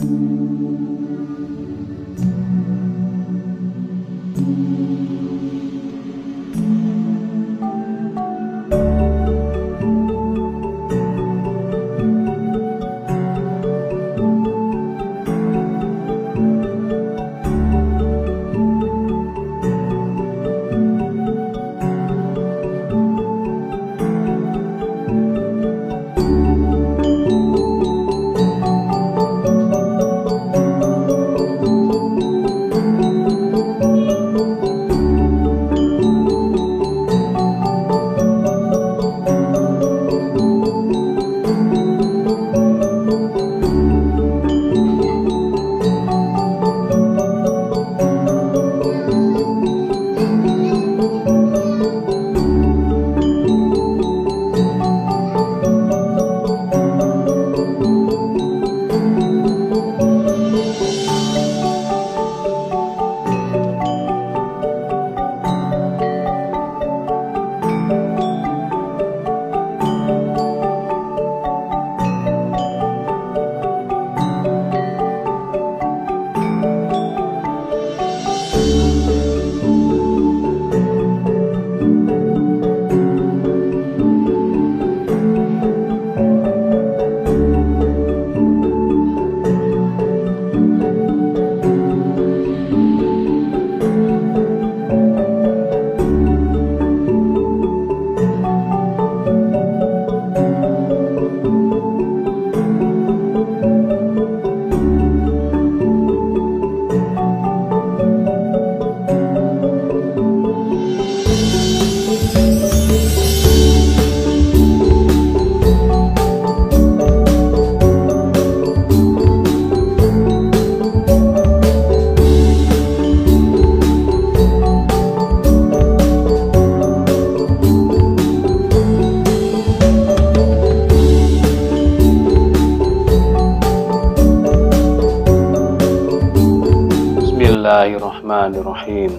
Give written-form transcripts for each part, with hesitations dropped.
Bismillahirrahmanirrahim.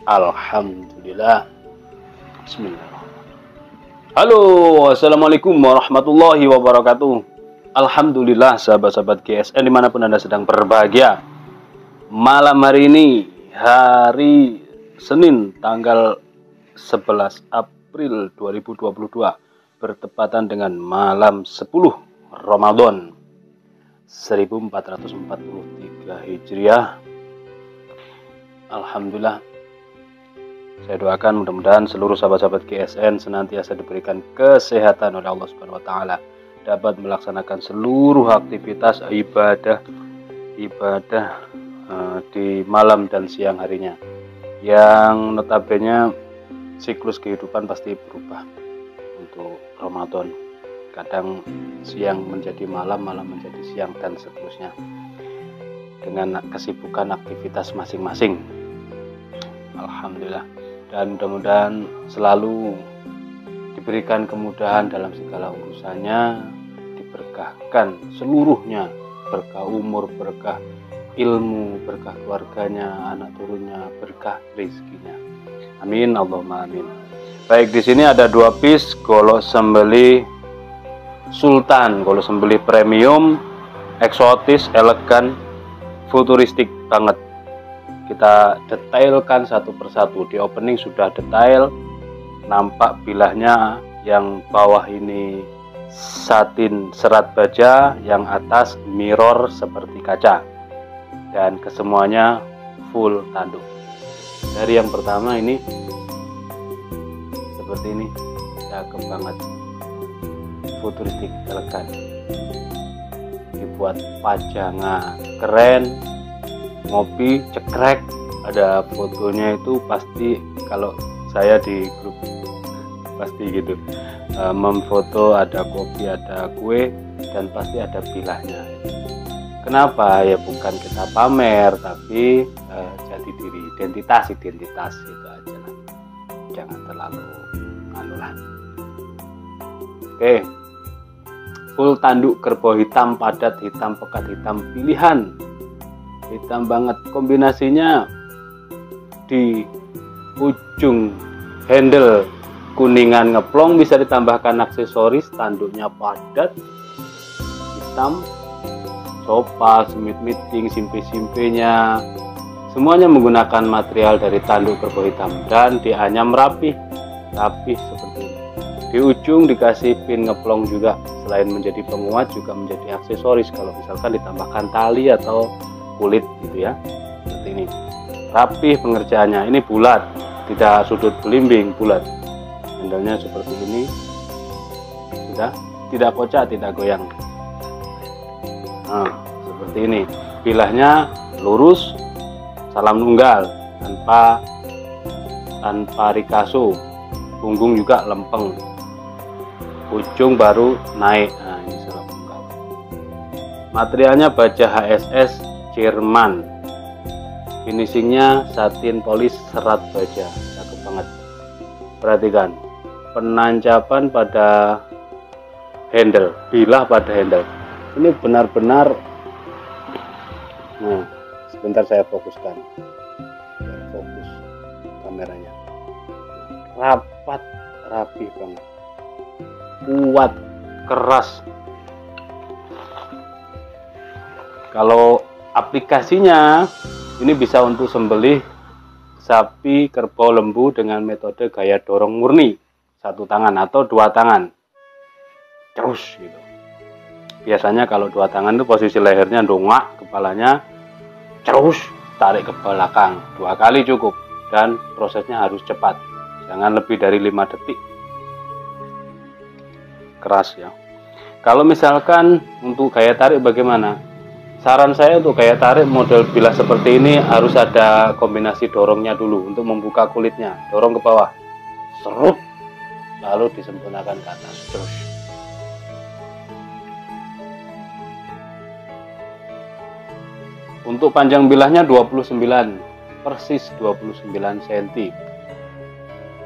Alhamdulillah. Bismillahirrahmanirrahim. Halo, assalamualaikum warahmatullahi wabarakatuh. Alhamdulillah, sahabat-sahabat GSN dimanapun Anda sedang berbahagia. Malam hari ini, hari Senin, tanggal 11 April 2022, bertepatan dengan malam 10 Ramadan 1443 Hijriah. Alhamdulillah, saya doakan mudah-mudahan seluruh sahabat-sahabat GSN senantiasa diberikan kesehatan oleh Allah Subhanahu wa taala, dapat melaksanakan seluruh aktivitas ibadah di malam dan siang harinya, yang notabene siklus kehidupan pasti berubah. Untuk Ramadan kadang siang menjadi malam, malam menjadi siang, dan seterusnya dengan kesibukan aktivitas masing-masing. Alhamdulillah, dan mudah-mudahan selalu diberikan kemudahan dalam segala urusannya, diberkahkan seluruhnya, berkah umur, berkah ilmu, berkah keluarganya, anak turunnya, berkah rezekinya. Amin, Allahumma amin. Baik, di sini ada 2 piece golok sembelih sultan, golok sembelih premium, eksotis, elegan, futuristik banget. Kita detailkan satu persatu. Di opening sudah detail, nampak bilahnya. Yang bawah ini satin serat baja, yang atas mirror seperti kaca, dan kesemuanya full tanduk. Dari yang pertama ini seperti ini, cakep banget, futuristik, elegan, dibuat pajangan, keren, ngopi, cekrek. Ada fotonya itu pasti, kalau saya di grup pasti gitu, memfoto ada kopi, ada kue, dan pasti ada bilahnya. Kenapa? Ya bukan kita pamer, tapi jati diri, identitas itu aja lah. Jangan terlalu anulah. Oke, full tanduk kerbau hitam padat, hitam pekat, hitam pilihan, hitam banget. Kombinasinya di ujung handle kuningan ngeplong bisa ditambahkan aksesoris tanduknya padat hitam, sopa, semit-miting, simpe-simpenya, semuanya menggunakan material dari tanduk kerbau hitam dan dianyam rapih seperti ini. Di ujung dikasih pin ngeplong juga, selain menjadi penguat juga menjadi aksesoris kalau misalkan ditambahkan tali atau kulit gitu ya, seperti ini. Rapih pengerjaannya, ini bulat, tidak sudut belimbing, bulat. Handle-nya seperti ini, sudah tidak kocak, tidak goyang. Nah, seperti ini. Bilahnya lurus, salam nunggal, tanpa rikaso. Punggung juga lempeng, ujung baru naik. Nah, ini salam nunggal. Materialnya baja HSS Jerman. Finishingnya satin polis serat baja, cakep banget. Perhatikan penancapan pada handle, bilah pada handle. Ini benar-benar, nah sebentar saya fokuskan, fokus kameranya, rapat, rapih banget, kuat, keras. Kalau aplikasinya ini bisa untuk sembelih sapi, kerbau, lembu dengan metode gaya dorong murni, satu tangan atau dua tangan, terus gitu. Biasanya kalau dua tangan itu posisi lehernya dongak, kepalanya terus tarik ke belakang 2 kali cukup, dan prosesnya harus cepat, jangan lebih dari 5 detik. Keras ya. Kalau misalkan untuk gaya tarik bagaimana? Saran saya untuk gaya tarik model bilah seperti ini harus ada kombinasi dorongnya dulu untuk membuka kulitnya. Dorong ke bawah, serut, lalu disempurnakan ke atas terus. Untuk panjang bilahnya 29, persis 29 cm.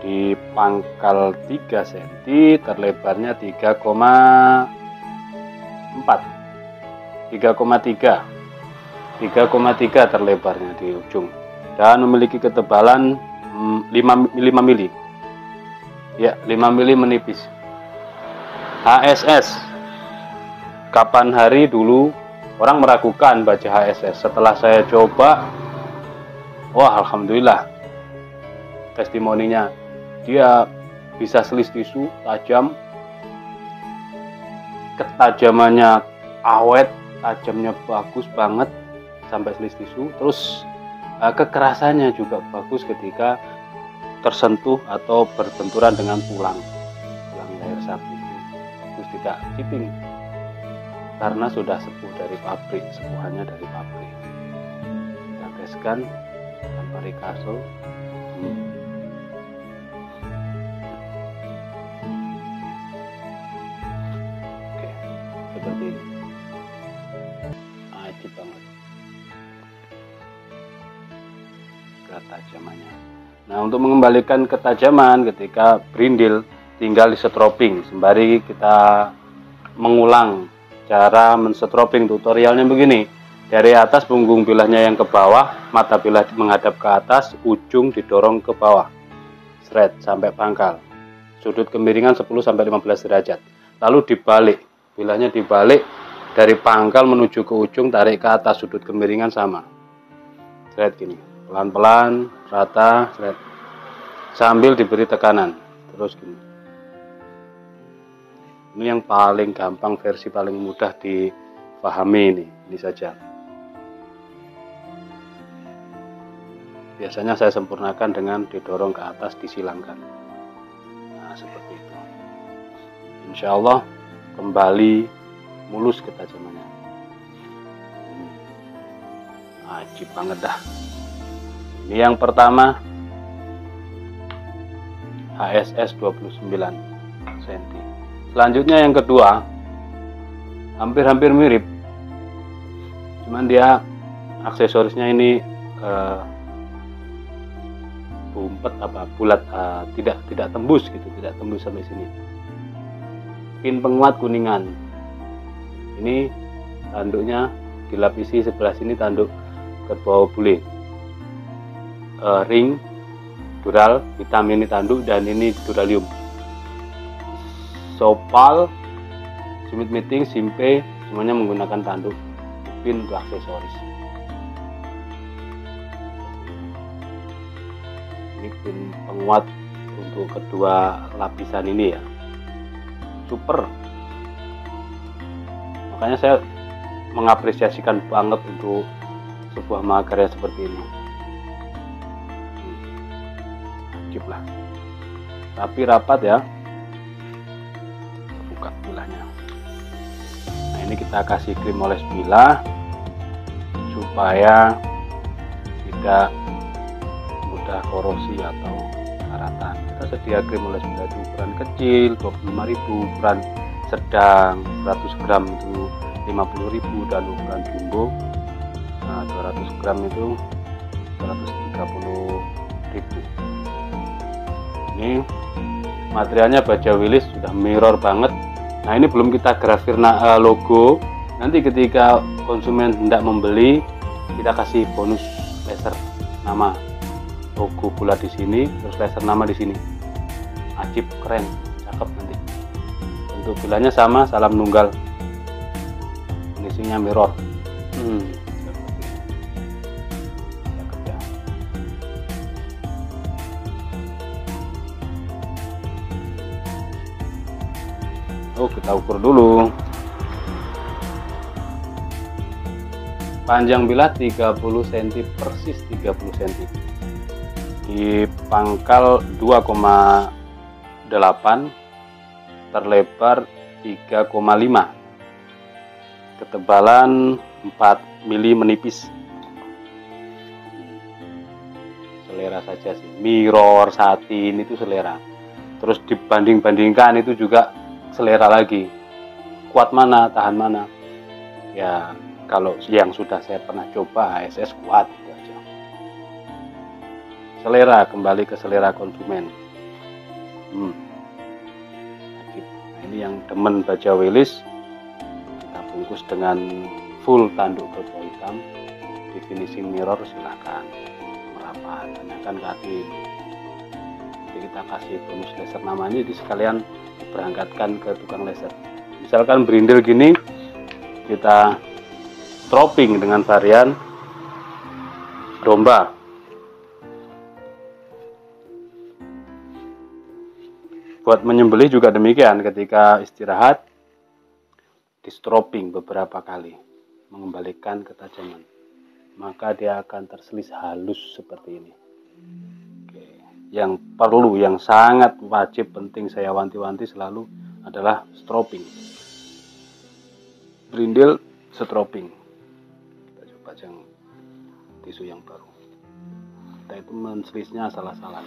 Di pangkal 3 cm, terlebarnya 3,3 terlebarnya di ujung, dan memiliki ketebalan 5 mili. Ya, 5 mili menipis. HSS. Kapan hari dulu orang meragukan baja HSS. Setelah saya coba, wah alhamdulillah, testimoninya dia bisa selis tisu, tajam, ketajamannya awet, tajamnya bagus banget sampai selis tisu. Terus kekerasannya juga bagus ketika tersentuh atau berbenturan dengan tulang leher sapi. Bagus, tidak chipping karena sudah sepuh dari pabrik, sepuhannya dari pabrik. Kita teskan tanpa rikaso. Oke, seperti ini. Ajib banget ketajamannya. Nah, untuk mengembalikan ketajaman ketika brindil, tinggal disetroping sembari kita mengulang cara mensetroping. Tutorialnya begini: dari atas punggung bilahnya yang ke bawah, mata bilah menghadap ke atas, ujung didorong ke bawah, seret sampai pangkal, sudut kemiringan 10-15 derajat, lalu dibalik, bilahnya dibalik dari pangkal menuju ke ujung, tarik ke atas, sudut kemiringan sama, seret gini, pelan-pelan, rata, seret, sambil diberi tekanan, terus gini. Ini yang paling gampang, versi paling mudah dipahami ini saja. Biasanya saya sempurnakan dengan didorong ke atas, disilangkan. Nah, seperti itu. Insya Allah kembali mulus ketajamannya. Ajib banget dah. Ini yang pertama, HSS 29 cm. Selanjutnya yang kedua, hampir mirip, cuman dia aksesorisnya ini bumpet bulat, tidak tembus gitu, tidak tembus sampai sini. Pin penguat kuningan. Ini tanduknya dilapisi sebelah sini tanduk kerbau bule. ring, dural, hitam ini tanduk, dan ini duralium. Sopal, Smith Meeting, Simpe, semuanya menggunakan tanduk. Pin untuk aksesoris. Ini pin penguat untuk kedua lapisan ini ya, super. Makanya saya mengapresiasikan banget untuk sebuah mahakarya seperti ini. Wajib lah, tapi rapat ya. Buka bilahnya. Nah, ini kita kasih krim oles bilah supaya tidak mudah korosi atau karatan. Kita sedia krim oles bilah itu ukuran kecil 25.000, ukuran sedang 100 gram itu 50.000, dan ukuran jumbo 200 gram itu 130.000. Ini materialnya baja Willis, sudah mirror banget. Nah, ini belum kita grafir logo. Nanti ketika konsumen hendak membeli, kita kasih bonus laser nama, logo bulat di sini, terus laser nama di sini. Ajib, keren, cakep nanti. Untuk bilahnya sama, salam nunggal. Finishingnya mirror. Cakep ya. Oh, kita ukur dulu. Panjang bilah 30 cm, persis 30 cm. Di pangkal 2,8, terlebar 3,5. Ketebalan 4 mili menipis. Selera saja sih. Mirror, satin itu selera. Terus dibanding-bandingkan itu juga selera lagi. Kuat mana, tahan mana. Ya, kalau yang sudah saya pernah coba HSS kuat itu aja. Selera, kembali ke selera konsumen. Nah, ini yang demen baja Willis, kita bungkus dengan full tanduk kerbau hitam. Di finishing mirror silahkan merapat, tanyakan kaki. Jadi kita kasih bonus laser namanya, itu sekalian berangkatkan ke tukang laser. Misalkan berindel gini, kita stropping dengan varian domba. Buat menyembelih juga demikian, ketika istirahat di stropping beberapa kali, mengembalikan ketajaman, maka dia akan terselis halus seperti ini. Oke. Yang perlu, yang sangat wajib penting saya wanti-wanti selalu adalah stropping. Berindil stropping. Kita coba yang tisu yang baru. Kita itu menselisnya salah-salah.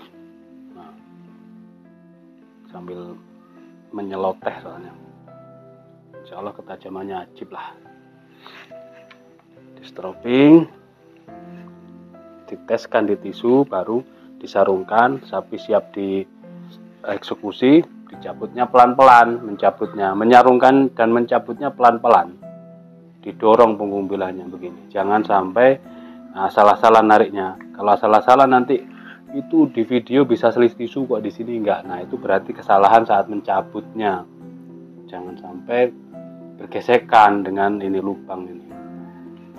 Nah, sambil menyeloteh soalnya. Insya Allah ketajamannya ajib lah. Di stropping, diteskan di tisu, baru disarungkan, sapi siap dieksekusi, dicabutnya pelan-pelan, menyarungkan dan mencabutnya pelan-pelan. Didorong punggung bilahnya begini. Jangan sampai salah-salah nariknya. Kalau salah-salah nanti itu di video bisa selis tisu kok di sini enggak. Nah, itu berarti kesalahan saat mencabutnya. Jangan sampai bergesekan dengan ini lubang ini.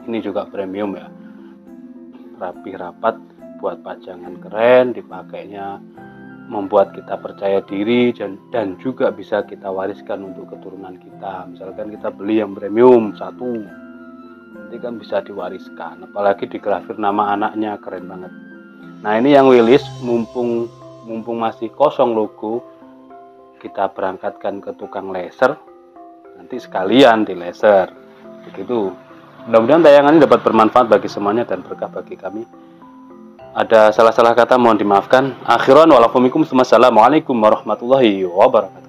Ini juga premium ya. Rapi rapat, buat pajangan keren, dipakainya membuat kita percaya diri dan juga bisa kita wariskan untuk keturunan kita. Misalkan kita beli yang premium satu, nanti kan bisa diwariskan. Apalagi digrafir nama anaknya, keren banget. Nah, ini yang Willis, mumpung masih kosong logo, kita berangkatkan ke tukang laser, nanti sekalian di laser. Begitu. Mudah-mudahan tayangan ini dapat bermanfaat bagi semuanya dan berkah bagi kami. Ada salah-salah kata mohon dimaafkan. Akhiran walafumikum, assalamualaikum warahmatullahi wabarakatuh.